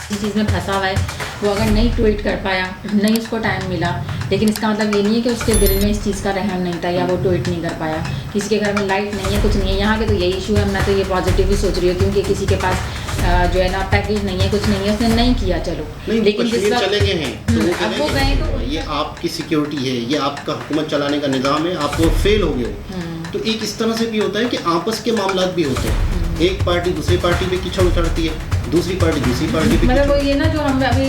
जिस चीज़ में फंसा हुआ है वो अगर नहीं ट्वीट कर पाया, नहीं उसको टाइम मिला, लेकिन इसका मतलब ये नहीं है कि उसके दिल में इस चीज़ का रहम नहीं था या वो ट्वीट नहीं कर पाया। किसी के घर में लाइट नहीं है, कुछ नहीं है, यहाँ के तो यही इशू है। मैं तो ये पॉजिटिव ही सोच रही हूँ क्योंकि किसी के पास जो है ना पैकेज नहीं है, कुछ नहीं है, उसने नहीं किया, चलो नहीं, लेकिन कश्मीर चले गए हैं तो अब वो गए तो ये आपकी सिक्योरिटी है, ये आपका हुकूमत चलाने का निज़ाम है, आप वो फेल हो गए। तो एक इस तरह से भी होता है कि आपस के मामलात भी होते हैं, एक पार्टी दूसरी पार्टी पे कीचड़ उछाड़ती है, दूसरी पार्टी दूसरी पार्टी पे मतलब वो ये ना जो हम अभी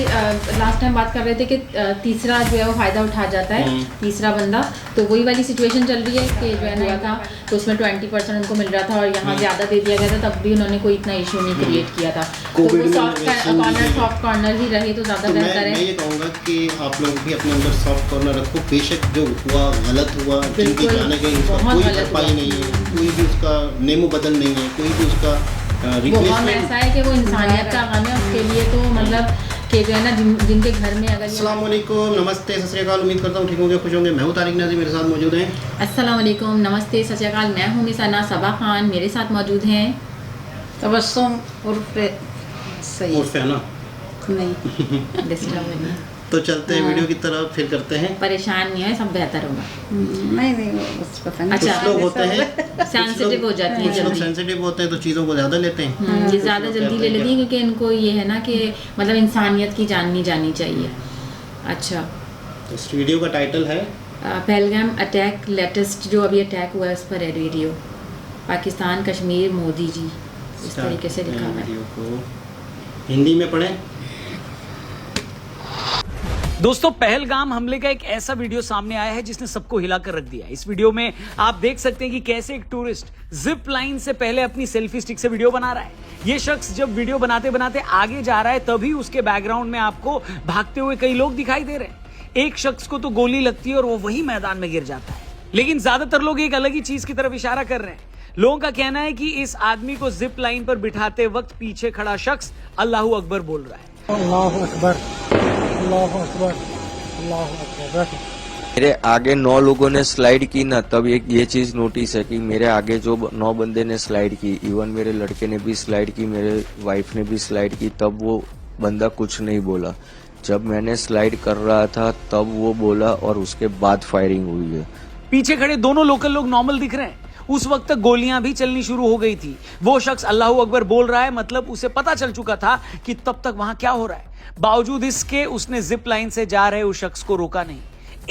लास्ट टाइम बात कर रहे थे कि तीसरा जो है वो फ़ायदा उठा जाता है, तीसरा बंदा, तो वही वाली सिचुएशन चल रही है कि जो है ना था तो उसमें 20% उनको मिल रहा था और यहाँ ज़्यादा दे दिया गया था, तब भी उन्होंने कोई इतना इशू नहीं क्रिएट किया था। तो वो सॉफ्ट कॉर्नर ही रहे तो ज़्यादा बेहतर है। मैं ये कहूँगा कि आप लोग भी अपने अंदर सॉफ्ट कॉर्नर रखो, बेशक जो हुआ गलत हुआ, जिनकी जाने गई उसका कोई भरपाई नहीं है, कोई भी उसका नेमो बदल नहीं है, कोई भी उसका वो हम ऐसा है कि वो इंसानियत का गम है, उसके लिए तो मतलब कि जो है ना जिनके घर में अगर अस्सलाम वालेकुम, नमस्ते, सत श्री अकाल, उम्मीद करता हूँ ठीक होंगे, खुश होंगे। मैं हूँ तारिक नाज़िम, मेरे साथ मौजूद हैं। अस्सलाम वालेकुम, नमस्ते, सत श्री अकाल, मैं हूँ मिसाना सबा खान, मेरे साथ मौजूद हैं तबस्सुम उर्फ़े सही उर्फ़े ना नहीं डिस्टर्ब नहीं, तो चलते हैं वीडियो की तरफ, फिर करते हैं। परेशान नहीं है, सब बेहतर होगा। नहीं बस पता नहीं। अच्छा, कुछ लोग होते हैं सेंसिटिव हो जाती है कुछ लोग जल्दी, सेंसिटिव होते हैं तो चीज़ों को ज़्यादा लेते हैं। ये ज़्यादा जल्दी ले लेती है क्योंकि इनको ये है ना कि मतलब इंसानियत की जाननी जानी चाहिए। अच्छा, तो इस वीडियो का टाइटल है पहलगाम अटैक, लेटेस्ट जो अभी अटैक हुआ है उस पर है वीडियो, पाकिस्तान कश्मीर मोदी जी, इस तरीके से लिखा हुआ है। वीडियो को हिंदी में पढ़ें। दोस्तों, पहलगाम हमले का एक ऐसा वीडियो सामने आया है जिसने सबको हिलाकर रख दिया। इस वीडियो में आप देख सकते हैं कि कैसे एक टूरिस्ट जिप लाइन से पहले अपनी सेल्फी स्टिक से वीडियो बना रहा है। ये शख्स जब वीडियो बनाते बनाते आगे जा रहा है तभी उसके बैकग्राउंड में आपको भागते हुए कई लोग दिखाई दे रहे हैं। एक शख्स को तो गोली लगती है और वो वही मैदान में गिर जाता है, लेकिन ज्यादातर लोग एक अलग ही चीज की तरफ इशारा कर रहे हैं। लोगों का कहना है कि इस आदमी को जिप लाइन पर बिठाते वक्त पीछे खड़ा शख्स अल्लाहू अकबर बोल रहा है। अल्लाहू अकबर, अल्लाहू अकबर, अल्लाहू अकबर। मेरे आगे 9 लोगों ने स्लाइड की ना, तब एक ये चीज नोटिस है कि मेरे आगे जो 9 बंदे ने स्लाइड की, इवन मेरे लड़के ने भी स्लाइड की, मेरे वाइफ ने भी स्लाइड की, तब वो बंदा कुछ नहीं बोला। जब मैंने स्लाइड कर रहा था तब वो बोला और उसके बाद फायरिंग हुई है। पीछे खड़े दोनों लोकल लोग नॉर्मल दिख रहे हैं। उस वक्त तक गोलियां भी चलनी शुरू हो गई थी। वो शख्स अल्लाहू अकबर बोल रहा है, मतलब उसे पता चल चुका था कि तब तक वहां क्या हो रहा है। बावजूद इसके उसने जिप लाइन से जा रहे उस शख्स को रोका नहीं।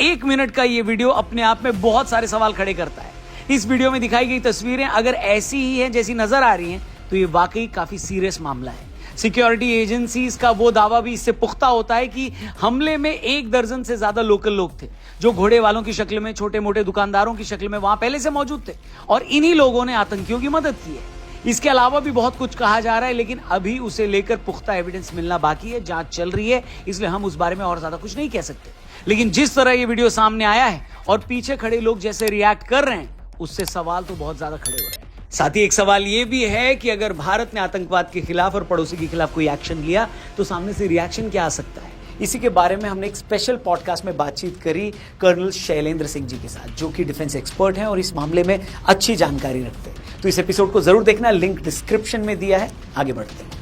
1 मिनट का ये वीडियो अपने आप में बहुत सारे सवाल खड़े करता है। इस वीडियो में दिखाई गई तस्वीरें अगर ऐसी ही हैं जैसी नजर आ रही हैं तो ये वाकई काफी सीरियस मामला है। सिक्योरिटी एजेंसीज का वो दावा भी इससे पुख्ता होता है कि हमले में 1 दर्जन से ज्यादा लोकल लोग थे जो घोड़े वालों की शक्ल में, छोटे मोटे दुकानदारों की शक्ल में वहां पहले से मौजूद थे और इन्हीं लोगों ने आतंकियों की मदद की है। इसके अलावा भी बहुत कुछ कहा जा रहा है, लेकिन अभी उसे लेकर पुख्ता एविडेंस मिलना बाकी है, जांच चल रही है, इसलिए हम उस बारे में और ज्यादा कुछ नहीं कह सकते। लेकिन जिस तरह ये वीडियो सामने आया है और पीछे खड़े लोग जैसे रिएक्ट कर रहे हैं, उससे सवाल तो बहुत ज्यादा खड़े हो रहे हैं। साथ ही एक सवाल ये भी है कि अगर भारत ने आतंकवाद के खिलाफ और पड़ोसी के खिलाफ कोई एक्शन लिया तो सामने से रिएक्शन क्या आ सकता है। इसी के बारे में हमने एक स्पेशल पॉडकास्ट में बातचीत करी कर्नल शैलेंद्र सिंह जी के साथ, जो कि डिफेंस एक्सपर्ट हैं और इस मामले में अच्छी जानकारी रखते हैं। तो इस एपिसोड को जरूर देखना, लिंक डिस्क्रिप्शन में दिया है। आगे बढ़ते हैं।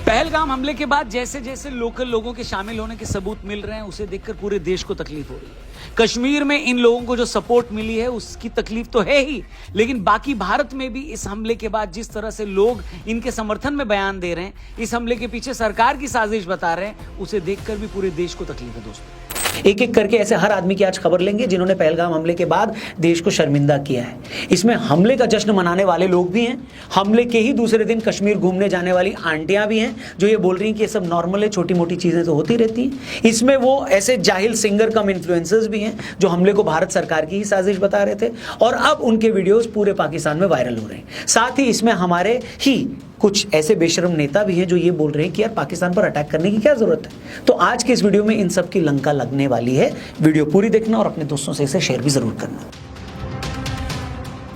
पहलगाम हमले के बाद जैसे जैसे लोकल लोगों के शामिल होने के सबूत मिल रहे हैं, उसे देखकर पूरे देश को तकलीफ हो रही है। कश्मीर में इन लोगों को जो सपोर्ट मिली है उसकी तकलीफ तो है ही, लेकिन बाकी भारत में भी इस हमले के बाद जिस तरह से लोग इनके समर्थन में बयान दे रहे हैं, इस हमले के पीछे सरकार की साजिश बता रहे हैं, उसे देखकर भी पूरे देश को तकलीफ है। दोस्तों, एक एक करके ऐसे हर आदमी की आज खबर लेंगे जिन्होंने पहलगाम हमले के बाद देश को शर्मिंदा किया है। इसमें हमले का जश्न मनाने वाले लोग भी हैं, हमले के ही दूसरे दिन कश्मीर घूमने जाने वाली आंटियां भी हैं जो ये बोल रही हैं कि ये सब नॉर्मल है, छोटी मोटी चीजें तो होती रहती हैं। इसमें वो ऐसे जाहिल सिंगर कम इन्फ्लुएंसर्स भी हैं जो हमले को भारत सरकार की ही साजिश बता रहे थे और अब उनके वीडियोज पूरे पाकिस्तान में वायरल हो रहे हैं। साथ ही इसमें हमारे ही कुछ ऐसे बेशरम नेता भी हैं जो ये बोल रहे हैं कि यार पाकिस्तान पर अटैक करने की क्या जरूरत है। तो आज के इस वीडियो में इन सब की लंका लगने वाली है। वीडियो पूरी देखना और अपने दोस्तों से इसे शेयर भी जरूर करना।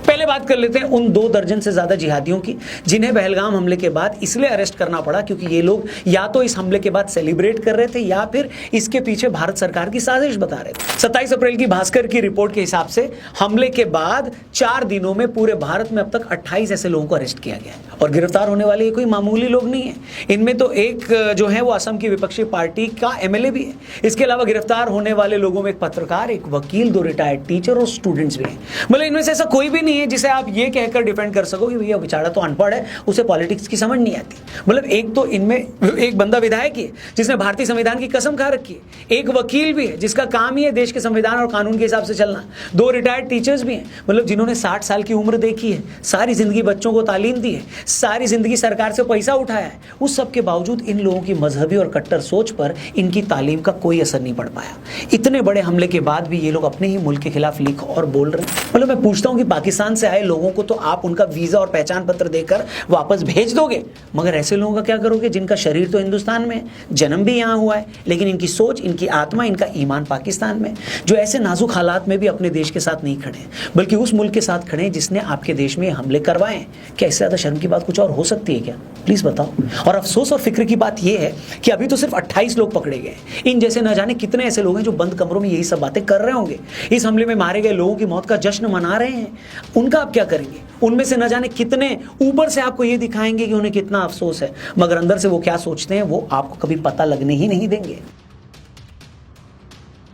पहले बात कर लेते हैं उन 2 दर्जन से ज्यादा जिहादियों की जिन्हें पहलगाम हमले के बाद इसलिए अरेस्ट करना पड़ा क्योंकि ये लोग या तो इस हमले के बाद सेलिब्रेट कर रहे थे या फिर इसके पीछे भारत सरकार की साजिश बता रहे थे। 27 अप्रैल की भास्कर की रिपोर्ट के हिसाब से हमले के बाद 4 दिनों में पूरे भारत में अब तक 28 ऐसे लोगों को अरेस्ट किया गया है और गिरफ्तार होने वाले कोई मामूली लोग नहीं है। इनमें तो एक जो है वो असम की विपक्षी पार्टी का MLA भी है। इसके अलावा गिरफ्तार होने वाले लोगों में एक पत्रकार, एक वकील, 2 रिटायर्ड टीचर और स्टूडेंट्स भी हैं। मतलब इनमें से ऐसा कोई भी नहीं है जिसे आप ये कहकर डिफेंड कर सको कि भैया बेचारा तो अनपढ़ है, उसे पॉलिटिक्स की समझ नहीं आती। मतलब एक तो इनमें एक बंदा विधायक ही है जिसने भारतीय संविधान की कसम खा रखी है, एक वकील भी है जिसका काम ही है देश के संविधान और कानून के हिसाब से चलना, 2 रिटायर्ड टीचर्स भी हैं मतलब जिन्होंने 60 साल की उम्र देखी है, सारी जिंदगी बच्चों को तालीम दी है, सारी जिंदगी सरकार से पैसा उठाया है। उस सब के बावजूद इन लोगों की मजहबी और कट्टर सोच पर इनकी तालीम का कोई असर नहीं पड़ पाया। इतने बड़े हमले के बाद भी ये लोग अपने ही मुल्क के खिलाफ लिख और बोल रहे हैं। मतलब मैं पूछता हूं कि पाकिस्तान से आए लोगों को तो आप उनका वीजा और पहचान पत्र देकर वापस भेज दोगे, मगर ऐसे लोगों का क्या करोगे जिनका शरीर तो हिंदुस्तान में, जन्म भी यहां हुआ है, लेकिन इनकी सोच, इनकी आत्मा, इनका ईमान पाकिस्तान में, जो ऐसे नाजुक हालात में भी अपने देश के साथ नहीं खड़े बल्कि उस मुल्क के साथ खड़े जिसने आपके देश में हमले करवाए। क्या इससे ज्यादा शर्म की बात कुछ और हो सकती है क्या? प्लीज बताओ। और अफसोस और फिक्र की बात यह है कि अभी तो सिर्फ 28 लोग पकड़े गए। इन जैसे न जाने कितने ऐसे लोग हैं जो बंद कमरों में यही सब बातें कर रहे होंगे, इस हमले में मारे गए लोगों की मौत का जश्न मना रहे हैं। उनका आप क्या करेंगे? उनमें से न जाने कितने ऊपर से आपको ये दिखाएंगे कि उन्हें कितना अफसोस है, मगर अंदर से वो क्या सोचते हैं वो आपको कभी पता लगने ही नहीं देंगे।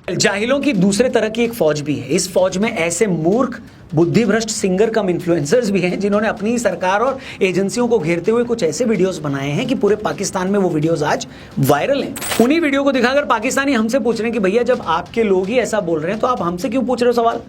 जाहिलों की दूसरे तरह की एक फौज भी है। इस फौज में ऐसे मूर्ख, बुद्धिभ्रष्ट सिंगर कम इन्फ्लुएंसर्स भी हैं जिन्होंने अपनी सरकार और एजेंसियों को घेरते हुए कुछ ऐसे वीडियोस बनाए हैं कि पूरे पाकिस्तान में वो वीडियोस आज वायरल हैं। उन्हीं वीडियो को दिखाकर पाकिस्तानी हमसे पूछ रहे हैं कि भैया जब आपके लोग ही ऐसा बोल रहे हैं तो आप हमसे क्यों पूछ रहे हो सवाल?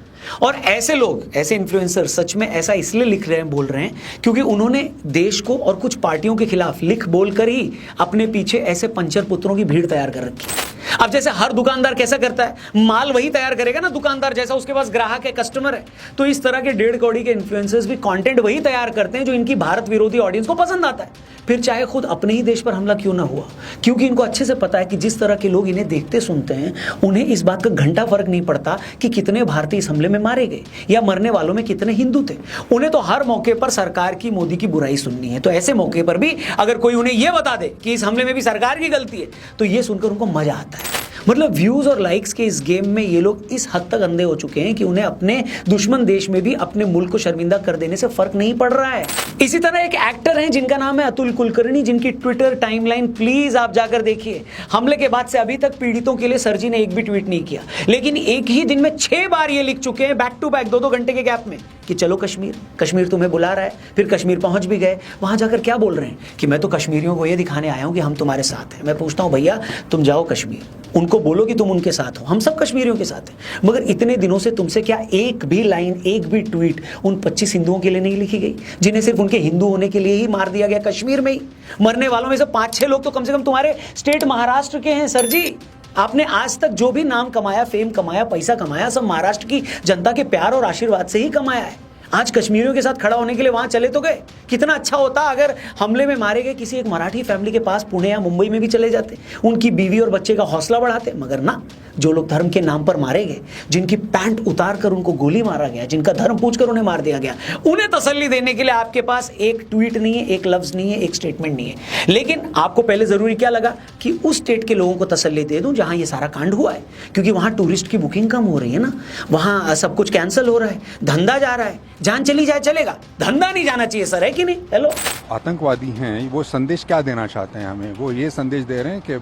और ऐसे लोग, ऐसे इन्फ्लुएंसर सच में ऐसा इसलिए लिख रहे हैं, बोल रहे हैं क्योंकि उन्होंने देश को और कुछ पार्टियों के खिलाफ लिख बोलकर ही अपने पीछे ऐसे पंचर पुत्रों की भीड़ तैयार कर रखी है। अब जैसे हर दुकानदार कैसा करता है, माल वही तैयार करेगा ना दुकानदार जैसा उसके पास ग्राहक है, कस्टमर है। तो इस तरह के 1.5 करोड़ के इन्फ्लुएंसर्स भी कंटेंट वही तैयार करते हैं जो इनकी भारत विरोधी ऑडियंस को पसंद आता है, फिर चाहे खुद अपने ही देश पर हमला क्यों ना हुआ। क्योंकि इनको अच्छे से पता है कि जिस तरह के लोग इन्हें देखते सुनते हैं उन्हें इस बात का घंटा फर्क नहीं पड़ता कि कितने भारतीय इस हमले में मारे गए या मरने वालों में कितने हिंदू थे। उन्हें तो हर मौके पर सरकार की, मोदी की बुराई सुननी है। तो ऐसे मौके पर भी अगर कोई उन्हें यह बता दे कि इस हमले में भी सरकार की गलती है तो यह सुनकर उनको मजा आता है। मतलब व्यूज और लाइक्स के इस गेम में ये लोग इस हद तक अंधे हो चुके हैं कि उन्हें अपने दुश्मन देश में भी अपने मुल्क को शर्मिंदा कर देने से फर्क नहीं पड़ रहा है। इसी तरह एक एक्टर हैं जिनका नाम है अतुल कुलकर्णी, जिनकी ट्विटर टाइमलाइन प्लीज आप जाकर देखिए। हमले के बाद से अभी तक पीड़ितों के लिए सर जी ने एक भी ट्वीट नहीं किया, लेकिन एक ही दिन में 6 बार ये लिख चुके हैं बैक टू बैक 2-2 घंटे के गैप में कि चलो कश्मीर, कश्मीर तुम्हें बुला रहा है। फिर कश्मीर पहुंच भी गए, वहां जाकर क्या बोल रहे हैं कि मैं तो कश्मीरियों को ये दिखाने आया हूं कि हम तुम्हारे साथ हैं। मैं पूछता हूं भैया तुम जाओ कश्मीर, उनको बोलो कि तुम उनके साथ हो, हम सब कश्मीरियों के साथ हैं। मगर इतने दिनों से तुमसे क्या एक भी लाइन, एक भी ट्वीट उन 25 हिंदुओं के लिए नहीं लिखी गई जिन्हें सिर्फ उनके हिंदू होने के लिए ही मार दिया गया कश्मीर में ही? मरने वालों में से 5-6 लोग तो कम से कम तुम्हारे स्टेट महाराष्ट्र के हैं सर जी। आपने आज तक जो भी नाम कमाया, फेम कमाया, पैसा कमाया, सब महाराष्ट्र की जनता के प्यार और आशीर्वाद से ही कमाया है। आज कश्मीरियों के साथ खड़ा होने के लिए वहां चले तो गए। कितना अच्छा होता अगर हमले में मारे गए किसी एक मराठी फैमिली के पास पुणे या मुंबई में भी चले जाते, उनकी बीवी और बच्चे का हौसला बढ़ाते। मगर ना, जो लोग धर्म के नाम पर मारे गए, जिनकी पैंट उतार कर उनको गोली मारा गया, जिनका धर्म पूछकर उन्हें मार दिया गया, उन्हें तसल्ली देने के लिए आपके पास एक ट्वीट नहीं है, एक लफ्ज नहीं है, एक स्टेटमेंट नहीं है। लेकिन आपको पहले जरूरी क्या लगा कि उस स्टेट के लोगों को तसल्ली दे दूं जहां ये सारा कांड हुआ है, क्योंकि वहां टूरिस्ट की बुकिंग कम हो रही है ना, वहां सब कुछ कैंसिल हो रहा है, धंधा जा रहा है। जान चली जाए चलेगा, धंधा नहीं जाना चाहिए सर, है कि नहीं? हेलो, आतंकवादी हैं, वो संदेश क्या देना चाहते हैं हमें? वो ये संदेश दे रहे हैं कि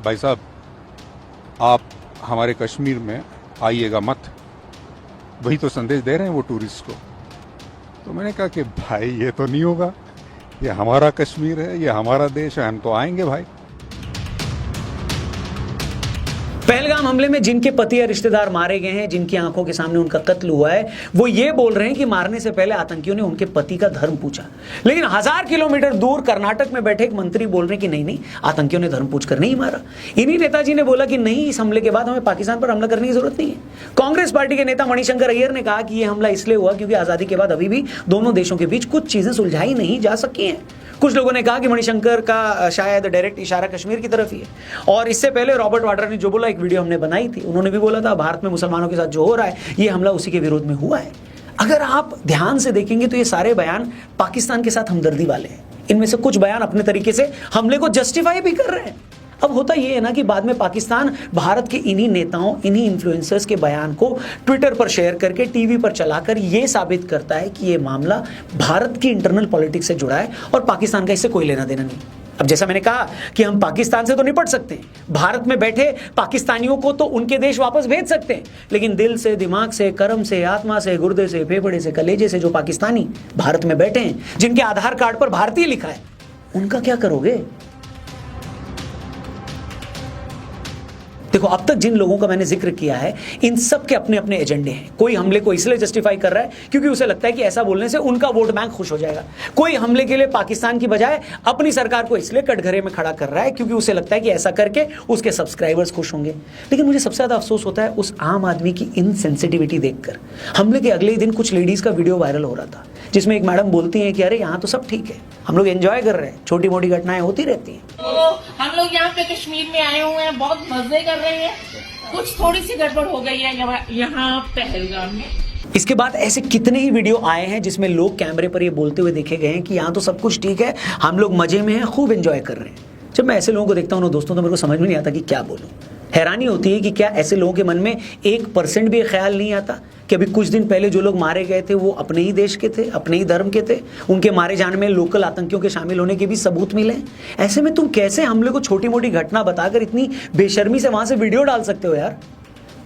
भाई साहब आप हमारे कश्मीर में आइएगा मत, वही तो संदेश दे रहे हैं वो टूरिस्ट को। तो मैंने कहा कि भाई ये तो नहीं होगा, ये हमारा कश्मीर है, ये हमारा देश है, हम तो आएंगे भाई। पहलगाम हमले में जिनके पति या रिश्तेदार मारे गए हैं, जिनकी आंखों के सामने उनका कत्ल हुआ है, वो ये बोल रहे हैं कि मारने से पहले आतंकियों ने उनके पति का धर्म पूछा। लेकिन 1000 किलोमीटर दूर कर्नाटक में बैठे एक मंत्री बोल रहे हैं कि नहीं नहीं, आतंकियों ने धर्म पूछकर नहीं मारा। इन्हीं नेताजी ने बोला कि नहीं, इस हमले के बाद हमें पाकिस्तान पर हमला करने की जरूरत नहीं है। कांग्रेस पार्टी के नेता मणिशंकर अय्यर ने कहा कि यह हमला इसलिए हुआ क्योंकि आजादी के बाद अभी भी दोनों देशों के बीच कुछ चीजें सुलझाई नहीं जा सकी हैं। कुछ लोगों ने कहा कि मणिशंकर का शायद डायरेक्ट इशारा कश्मीर की तरफ ही है। और इससे पहले रॉबर्ट वाड्रा ने जो बोला, एक वीडियो हमने बनाई थी, उन्होंने भी बोला था भारत में मुसलमानों के साथ जो हो रहा है ये हमला उसी के विरोध में हुआ है। अगर आप ध्यान से देखेंगे तो ये सारे बयान पाकिस्तान के साथ हमदर्दी वाले हैं। इनमें से कुछ बयान अपने तरीके से हमले को जस्टिफाई भी कर रहे हैं। अब होता ये है ना कि बाद में पाकिस्तान भारत के इन्हीं नेताओं, इन्हीं इन्फ्लुएंसर्स के बयान को ट्विटर पर शेयर करके, टीवी पर चलाकर ये साबित करता है कि ये मामला भारत की इंटरनल पॉलिटिक्स से जुड़ा है और पाकिस्तान का इससे कोई लेना देना नहीं। अब जैसा मैंने कहा कि हम पाकिस्तान से तो निपट सकते हैं, भारत में बैठे पाकिस्तानियों को तो उनके देश वापस भेज सकते हैं, लेकिन दिल से, दिमाग से, कर्म से, आत्मा से, गुर्दे से, फेफड़े से, कलेजे से जो पाकिस्तानी भारत में बैठे हैं, जिनके आधार कार्ड पर भारतीय लिखा है, उनका क्या करोगे? देखो, अब तक जिन लोगों का मैंने जिक्र किया है, इन सब के अपने अपने एजेंडे हैं। कोई हमले को इसलिए जस्टिफाई कर रहा है क्योंकि उसे लगता है कि ऐसा बोलने से उनका वोट बैंक खुश हो जाएगा। कोई हमले के लिए पाकिस्तान की बजाय अपनी सरकार को इसलिए कटघरे में खड़ा कर रहा है क्योंकि उसे लगता है कि ऐसा करके उसके सब्सक्राइबर्स खुश होंगे। लेकिन मुझे सबसे ज्यादा अफसोस होता है उस आम आदमी की इनसेंसिटिविटी देखकर। हमले के अगले ही दिन कुछ लेडीज का वीडियो वायरल हो रहा था जिसमें एक मैडम बोलती हैं कि अरे यहाँ तो सब ठीक है, हम लोग एंजॉय कर रहे हैं, छोटी मोटी घटनाएं होती रहती हैं। तो हम लोग यहाँ पे कश्मीर में आए हुए हैं, बहुत मजे कर रहे हैं। कुछ थोड़ी सी गड़बड़ हो गई है यहाँ पहलगाम में। इसके बाद ऐसे कितने ही वीडियो आए हैं जिसमें लोग कैमरे पर ये बोलते हुए देखे गए हैं कि यहाँ तो सब कुछ ठीक है, हम लोग मजे में हैं, खूब एंजॉय कर रहे हैं। जब मैं ऐसे लोगों को देखता हूँ ना दोस्तों, तो मेरे को समझ में नहीं आता कि क्या बोलूँ। हैरानी होती है कि क्या ऐसे लोगों के मन में 1% भी ख्याल नहीं आता कि अभी कुछ दिन पहले जो लोग मारे गए थे वो अपने ही देश के थे, अपने ही धर्म के थे, उनके मारे जाने में लोकल आतंकियों के शामिल होने के भी सबूत मिले। ऐसे में तुम कैसे हमले को छोटी मोटी घटना बताकर इतनी बेशर्मी से वहां से वीडियो डाल सकते हो यार?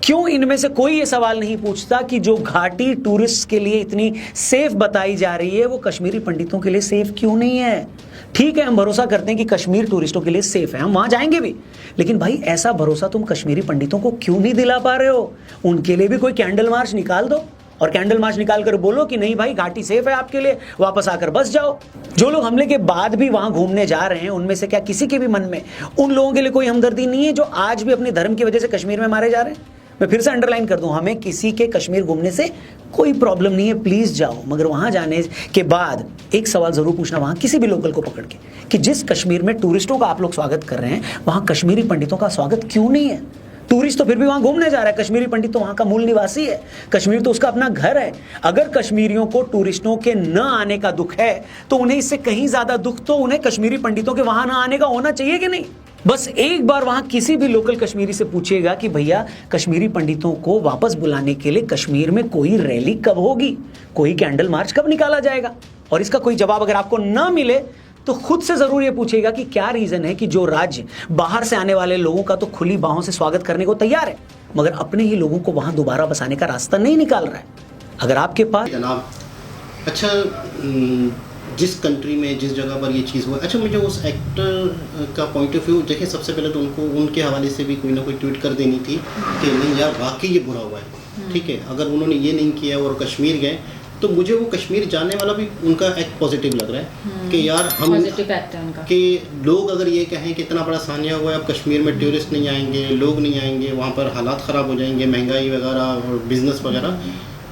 क्यों इनमें से कोई ये सवाल नहीं पूछता कि जो घाटी टूरिस्ट के लिए इतनी सेफ बताई जा रही है वो कश्मीरी पंडितों के लिए सेफ क्यों नहीं है? ठीक है, हम भरोसा करते हैं कि कश्मीर टूरिस्टों के लिए सेफ है, हम वहां जाएंगे भी, लेकिन भाई ऐसा भरोसा तुम कश्मीरी पंडितों को क्यों नहीं दिला पा रहे हो? उनके लिए भी कोई कैंडल मार्च निकाल दो और कैंडल मार्च निकाल कर बोलो कि नहीं भाई, घाटी सेफ है आपके लिए, वापस आकर बस जाओ। जो लोग हमले के बाद भी वहां घूमने जा रहे हैं, उनमें से क्या किसी के भी मन में उन लोगों के लिए कोई हमदर्दी नहीं है जो आज भी अपने धर्म की वजह से कश्मीर में मारे जा रहे हैं? मैं फिर से अंडरलाइन कर दूं, हमें किसी के कश्मीर घूमने से कोई प्रॉब्लम नहीं है, प्लीज जाओ, मगर वहां जाने के बाद एक सवाल जरूर पूछना वहां किसी भी लोकल को पकड़ के कि जिस कश्मीर में टूरिस्टों का आप लोग स्वागत कर रहे हैं, वहां कश्मीरी पंडितों का स्वागत क्यों नहीं है? टूरिस्ट तो फिर भी वहां घूमने जा रहा है, कश्मीरी पंडित तो वहां का मूल निवासी है, कश्मीर तो उसका अपना घर है। अगर कश्मीरियों को टूरिस्टों के न आने का दुख है तो उन्हें इससे कहीं ज्यादा दुख तो उन्हें कश्मीरी पंडितों के वहां न आने का होना चाहिए कि नहीं? बस एक बार वहां किसी भी लोकल कश्मीरी से पूछिएगा कि भैया कश्मीरी पंडितों को वापस बुलाने के लिए कश्मीर में कोई रैली कब होगी, कोई कैंडल मार्च कब निकाला जाएगा? और इसका कोई जवाब अगर आपको ना मिले तो खुद से जरूर ये पूछिएगा कि क्या रीजन है कि जो राज्य बाहर से आने वाले लोगों का तो खुली बाहों से स्वागत करने को तैयार है, मगर अपने ही लोगों को वहां दोबारा बसाने का रास्ता नहीं निकाल रहा है। अगर आपके पास जनाब, अच्छा, जिस कंट्री में जिस जगह पर ये चीज़ हुआ, अच्छा मुझे उस एक्टर का पॉइंट ऑफ व्यू देखिए, सबसे पहले तो उनको उनके हवाले से भी कोई ना कोई ट्वीट कर देनी थी कि नहीं यार वाकई ये बुरा हुआ है, ठीक है। अगर उन्होंने ये नहीं किया और कश्मीर गए तो मुझे वो कश्मीर जाने वाला भी उनका एक पॉजिटिव लग रहा है कि यार हम पॉजिटिव एक्ट है उनका कि लोग अगर ये कहें कि इतना बड़ा सानिया हुआ है, अब कश्मीर में टूरिस्ट नहीं आएंगे, लोग नहीं आएंगे, वहाँ पर हालात ख़राब हो जाएंगे, महंगाई वगैरह और बिजनेस वगैरह,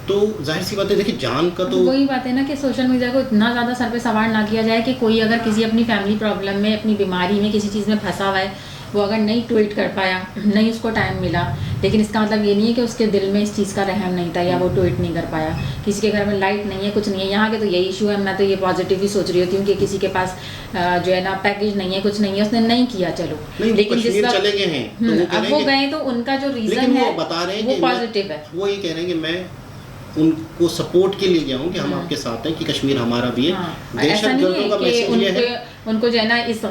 तो जाहिर सी बात है देखिए जान का तो वही बात है ना कि सोशल मीडिया को इतना ज़्यादा सर पे सवार ना किया जाए कि कोई अगर किसी अपनी फैमिली प्रॉब्लम में, अपनी बीमारी में, किसी चीज़ में फंसा हुआ है, वो अगर नहीं ट्वीट कर पाया, नहीं उसको टाइम मिला, लेकिन इसका मतलब ये नहीं है कि उसके दिल में इस चीज़ का रहम नहीं था या वो ट्वीट नहीं कर पाया। किसी के घर में लाइट नहीं है, कुछ नहीं है, यहाँ के तो यही इशू है। मैं तो ये पॉजिटिव ही सोच रही होती हूँ कि किसी के पास जो है ना पैकेज नहीं है, कुछ नहीं है, उसने नहीं किया, चलो, लेकिन जिस वक्त चले गए हैं अब वो गए तो उनका जो रीज़न है बता रहे हैं वो पॉजिटिव है। वो ये कह रहे हैं कि मैं उनको सपोर्ट के लिए गया हूँ कि हम आपके साथ हैं, कि कश्मीर हमारा भी है। दहशतगर्दों का मैसेज ये है, उनको जो है ना इस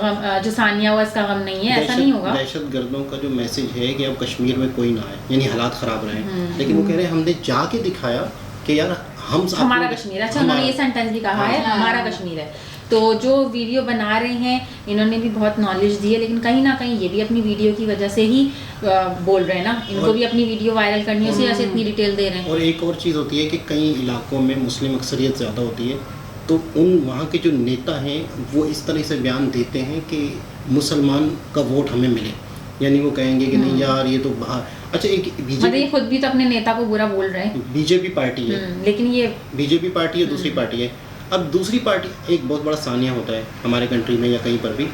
जो सानिया हुआ इसका गम नहीं है, ऐसा नहीं होगा। दहशतगर्दों का जो मैसेज है कि अब कश्मीर में कोई ना आए, यानी हालात ख़राब रहे, लेकिन वो कह रहे हैं हमने जाके दिखाया कि यार हम हमारा कश्मीर है। अच्छा, उन्होंने ये सेंटेंस भी कहा है, हमारा कश्मीर है। तो जो वीडियो बना रहे हैं इन्होंने भी बहुत नॉलेज दी है, लेकिन कहीं ना कहीं ये भी अपनी वीडियो की वजह से ही बोल रहे हैं ना, इनको भी अपनी वीडियो वायरल करनी है, उसी वजह से इतनी डिटेल दे रहे हैं। और एक और चीज़ होती है कि कई इलाकों में मुस्लिम अक्सरियत ज़्यादा होती है, तो उन वहाँ के जो नेता हैं वो इस तरह से बयान देते हैं कि मुसलमान का वोट हमें मिले, यानी वो कहेंगे कि नहीं यार ये तो बाहर। अच्छा, एक बीजेपी खुद भी तो अपने नेता को बुरा बोल रहे हैं, बीजेपी पार्टी है, लेकिन ये बीजेपी पार्टी है, दूसरी पार्टी है। अब दूसरी पार्टी, एक बहुत बड़ा सानिया होता है हमारे कंट्री में या कहीं पर भी,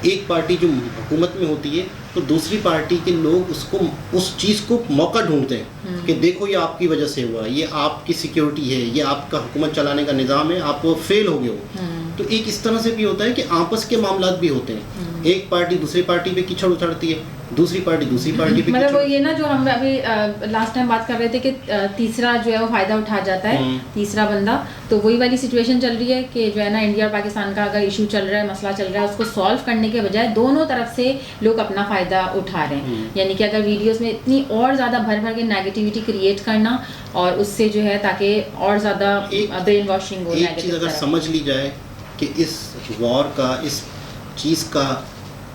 एक पार्टी जो हुकूमत में होती है तो दूसरी पार्टी के लोग उसको उस चीज़ को मौका ढूंढते हैं कि देखो ये आपकी वजह से हुआ, ये आपकी सिक्योरिटी है, ये आपका हुकूमत चलाने का निज़ाम है, आप फेल हो गए हो। तो एक इस तरह से भी होता है कि आपस के मामलात भी होते हैं। एक पार्टी दूसरी पार्टी पे कीचड़ उछाड़ती है, दूसरी पार्टी दूसरी पार्टी पे मतलब वो कीचड़। ये ना जो हम अभी लास्ट टाइम बात कर रहे थे कि तीसरा जो है वो फायदा उठा जाता है, तीसरा बंदा। तो वही वाली सिचुएशन चल रही है कि जो है ना इंडिया और पाकिस्तान का अगर इशू चल रहा है, मसला चल रहा है, उसको सॉल्व करने के बजाय दोनों तरफ से लोग अपना फायदा उठा रहे हैं। यानी कि अगर वीडियोस में इतनी और ज़्यादा भर भर के नेगेटिविटी क्रिएट करना और उससे जो है ताकि और ज़्यादा ब्रेन वॉशिंग हो। एक चीज़ अगर समझ ली जाए कि इस वॉर का, इस चीज़ का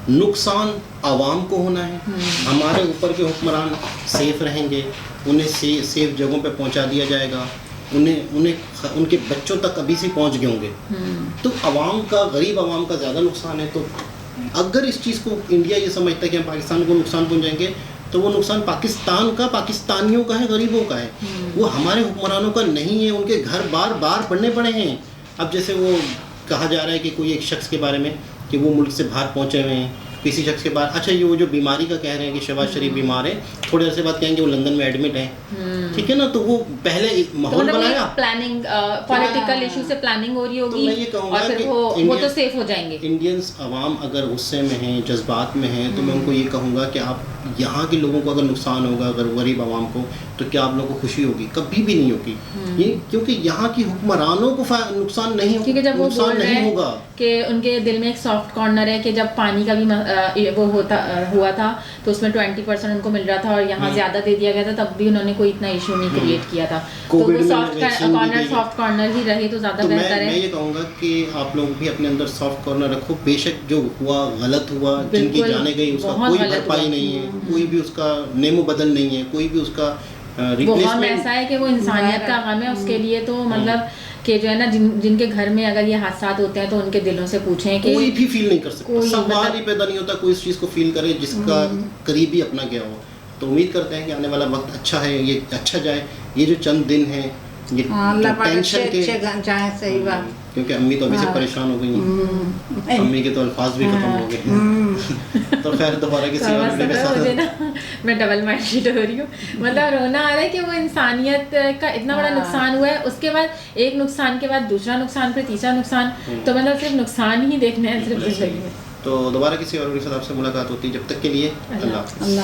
नुकसान आवाम को होना है, हमारे ऊपर के हुक्मरान सेफ रहेंगे, उन्हें सेफ जगहों पे पहुंचा दिया जाएगा, उन्हें उनके बच्चों तक अभी से पहुंच गए होंगे। तो आवाम का, गरीब आवाम का ज़्यादा नुकसान है। तो अगर इस चीज़ को इंडिया ये समझता है कि हम पाकिस्तान को नुकसान पहुंचाएंगे, तो वो नुकसान पाकिस्तान का, पाकिस्तानियों का है, गरीबों का है। वो हमारे हुक्मरानों का नहीं है। उनके घर बार बार पढ़ने पड़े हैं। अब जैसे वो कहा जा रहा है कि कोई एक शख्स के बारे में कि वो मुल्क से बाहर पहुंचे हुए हैं, किसी शख्स के बाद, अच्छा ये वो जो बीमारी का कह रहे हैं कि शहबाज शरीफ बीमार है, थोड़ी देर से बाद कहेंगे वो लंदन में एडमिट है, ठीक है ना। तो वो पहले माहौल बनाया, प्लानिंग पॉलिटिकल इशू से प्लानिंग हो रही होगी, तो मैं ये कहूँगा और फिर कि वो तो सेफ हो जाएंगे। इंडियंस अवाम अगर गुस्से में हैं, जज्बात में हैं, तो मैं उनको ये कहूँगा कि आप यहाँ के लोगों को अगर नुकसान होगा, अगर गरीब आवाम को, तो क्या आप लोगों को खुशी होगी? कभी भी नहीं होगी। ये क्योंकि यहाँ की हुक्मरानों को नुकसान नहीं होगा, क्योंकि जब वो बोल रहे हैं होगा कि उनके दिल में एक सॉफ्ट कॉर्नर है कि जब पानी का भी वो हुआ था तो उसमें 20% उनको मिल रहा था और यहाँ ज़्यादा दे दिया गया था, तब भी उन्होंने कोई इतना इशू नहीं क्रिएट किया था। तो वो सॉफ्ट कॉर्नर ही रहे तो ज़्यादा बेहतर है। मैं ये कहूँगा कि आप लोग भी अपने अंदर सॉफ्ट कॉर्नर रखो। बेशक जो हुआ गलत हुआ, जिनकी जाने गई उसका कोई भरपाई नहीं है, कोई भी उसका नेमो बदल नहीं है, कोई भी उसका वो ऐसा है कि वो इंसानियत का गम है। उसके लिए तो मतलब कि जो है ना जिनके घर में अगर ये हादसा होते हैं तो उनके दिलों से पूछें कि कोई भी फील नहीं कर सकता, सवाल मतलब ही पैदा नहीं होता कोई इस चीज़ को फील करे जिसका करीबी अपना गया हो। तो उम्मीद करते हैं कि आने वाला वक्त अच्छा है, ये अच्छा जाए। ये जो चंद दिन है ये टेंशन के जाए, सही बात। क्योंकि अम्मी तो अभी से परेशान हो गई हैं, अम्मी के तो अल्फाज भी खत्म हो गए। तो खैर दोबारा किसी और वीडियो के मुझे ना साथ मैं डबल माइंडेड हो रही हूँ। मतलब रोना आ रहा है कि वो इंसानियत का इतना बड़ा नुकसान हुआ है, उसके बाद एक नुकसान के बाद दूसरा नुकसान, फिर तीसरा नुकसान। तो मतलब सिर्फ नुकसान ही देखना है सिर्फ जिंदगी में। तो दोबारा किसी और वीडियो के साथ आपसे मुलाकात होती है। जब तक के लिए अल्लाह हाफ़िज़।